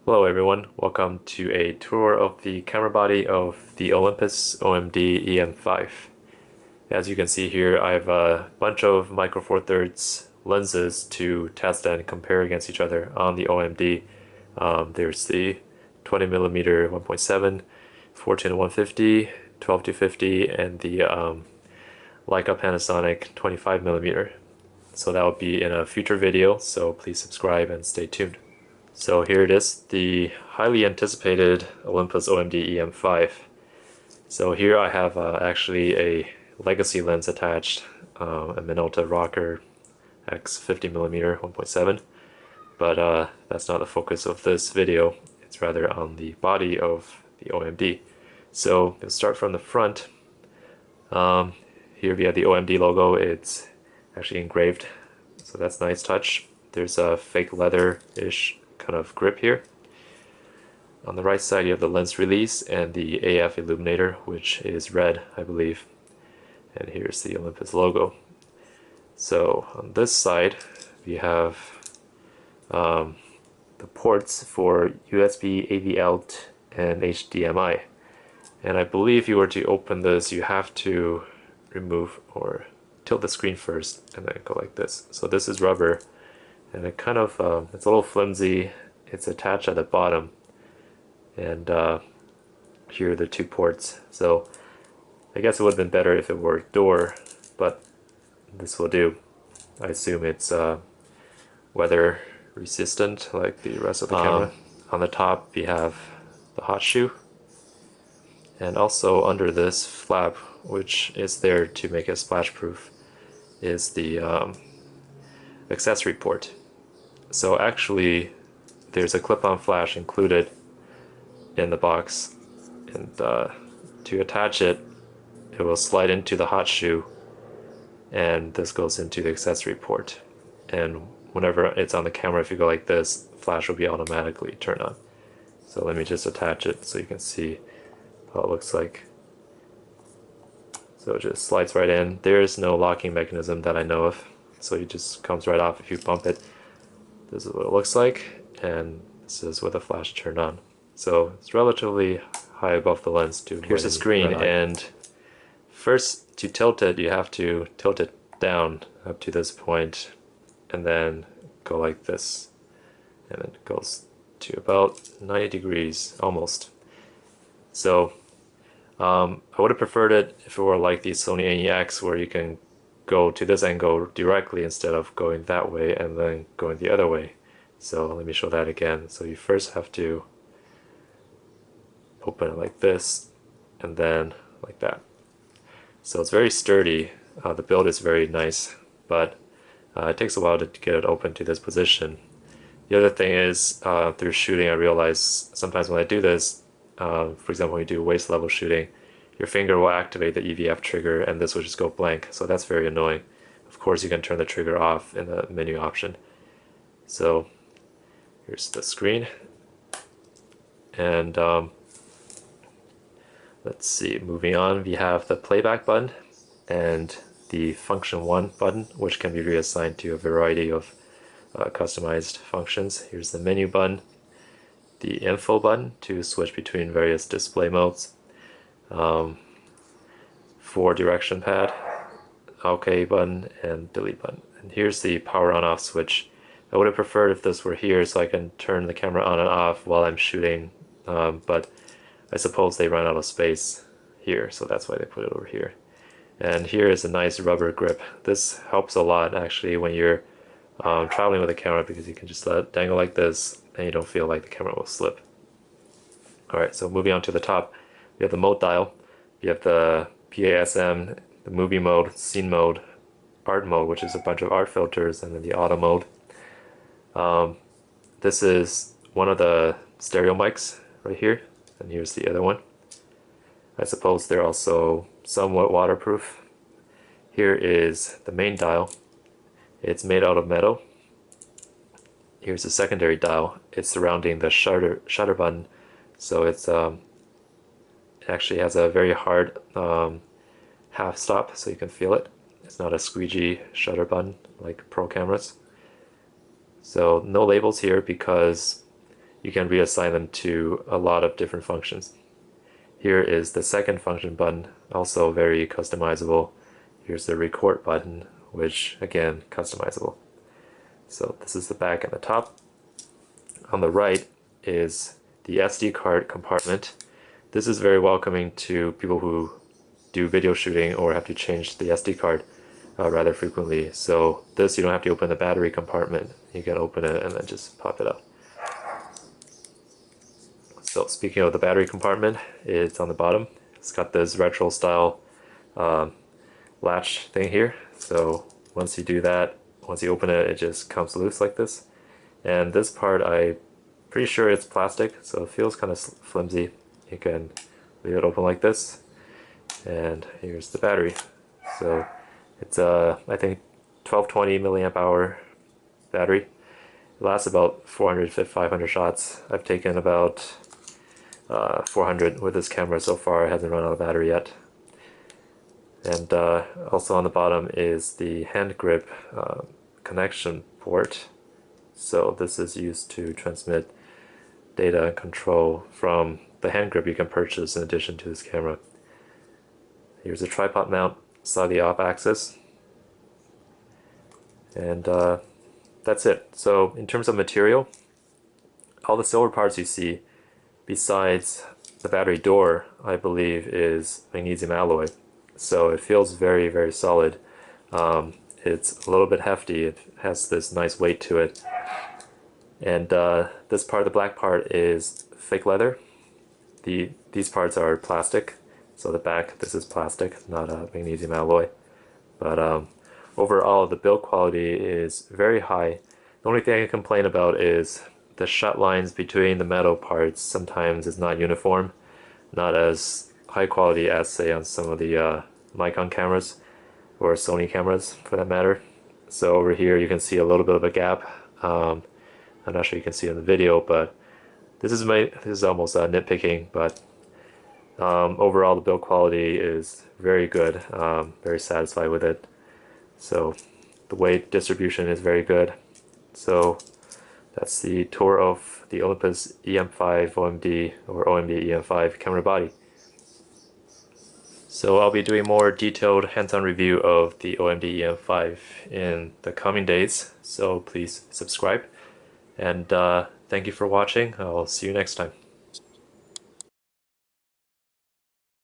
Hello everyone, welcome to a tour of the camera body of the Olympus OMD EM-5. As you can see here, I have a bunch of micro four thirds lenses to test and compare against each other on the OMD. There's the 20mm 1.7, 14-150, 12-50, and the Leica Panasonic 25mm. So that will be in a future video, so please subscribe and stay tuned. So here it is, the highly anticipated Olympus OMD EM-5. So here I have actually a legacy lens attached, a Minolta Rocker X 50mm 1.7, but that's not the focus of this video. It's rather on the body of the OMD. So we'll start from the front. Here we have the OMD logo. It's actually engraved, so that's a nice touch. There's a fake leather-ish kind of grip here. On the right side you have the lens release and the AF illuminator, which is red, I believe. And here's the Olympus logo. So on this side we have the ports for USB, AV out, and HDMI. And I believe if you were to open this, you have to remove or tilt the screen first and then go like this. So this is rubber, and it kind of it's a little flimsy. It's attached at the bottom, and here are the two ports. So I guess it would have been better if it were door, but this will do. I assume it's weather resistant like the rest of the camera. On the top we have the hot shoe, and also under this flap, which is there to make it splash proof, is the accessory port. So actually there's a clip-on flash included in the box, and to attach it, it will slide into the hot shoe, and this goes into the accessory port. And whenever it's on the camera, if you go like this, flash will be automatically turned on. So let me just attach it so you can see how it looks like. So it just slides right in. There's no locking mechanism that I know of, so it just comes right off if you bump it. This is what it looks like, and this is with the flash turned on. So it's relatively high above the lens to here's the screen, and first to tilt it you have to tilt it down up to this point and then go like this, and it goes to about 90 degrees almost. So I would have preferred it if it were like the Sony NEX, where you can go to this angle directly instead of going that way and then going the other way. So let me show that again. So you first have to open it like this and then like that. So it's very sturdy. The build is very nice, but it takes a while to get it open to this position. The other thing is, through shooting I realize sometimes when I do this, for example when you do waist level shooting, your finger will activate the EVF trigger and this will just go blank, so that's very annoying. Of course you can turn the trigger off in the menu option. So here's the screen, and let's see, moving on, we have the playback button and the function 1 button, which can be reassigned to a variety of customized functions. Here's the menu button, the info button to switch between various display modes, 4 direction pad, OK button, and delete button. And here's the power on off switch. I would have preferred if this were here so I can turn the camera on and off while I'm shooting, but I suppose they ran out of space here, so that's why they put it over here. And here is a nice rubber grip. This helps a lot actually when you're traveling with a camera, because you can just let it dangle like this and you don't feel like the camera will slip. Alright, so moving on to the top, we have the mode dial. You have the PASM, the movie mode, scene mode, art mode, which is a bunch of art filters, and then the auto mode. This is one of the stereo mics right here, and here's the other one. I suppose they're also somewhat waterproof. Here is the main dial. It's made out of metal. Here's the secondary dial. It's surrounding the shutter button, so it's it actually has a very hard half stop, so you can feel it. It's not a squeegee shutter button like pro cameras. So no labels here because you can reassign them to a lot of different functions. Here is the second function button, also very customizable. Here's the record button, which again, customizable. So this is the back and the top. On the right is the SD card compartment. This is very welcoming to people who do video shooting or have to change the SD card rather frequently. So this, you don't have to open the battery compartment. You can open it and then just pop it out. So speaking of the battery compartment, it's on the bottom. It's got this retro style latch thing here. So once you do that, once you open it, it just comes loose like this. And this part, I'm pretty sure it's plastic, so it feels kind of flimsy. You can leave it open like this. And here's the battery. So it's I think 1220 milliamp hour battery. It lasts about 400 to 500 shots. I've taken about 400 with this camera so far. It hasn't run out of battery yet. And also on the bottom is the hand grip connection port. So this is used to transmit data and control from the hand grip you can purchase in addition to this camera. Here's a tripod mount, slightly off axis. And that's it. So in terms of material, all the silver parts you see besides the battery door, I believe, is magnesium alloy. So it feels very, very solid. It's a little bit hefty. It has this nice weight to it. And this part, the black part, is fake leather. These parts are plastic. So the back, this is plastic, not a magnesium alloy. But overall, the build quality is very high. The only thing I can complain about is the shut lines between the metal parts sometimes is not uniform, not as high quality as, say, on some of the Nikon cameras or Sony cameras for that matter. So over here you can see a little bit of a gap. I'm not sure you can see it in the video, but this is almost nitpicking, but overall the build quality is very good. Very satisfied with it. So the weight distribution is very good. So that's the tour of the Olympus EM-5 OMD or OMD EM-5 camera body. So I'll be doing more detailed hands-on review of the OMD EM-5 in the coming days, so please subscribe. And thank you for watching. I'll see you next time.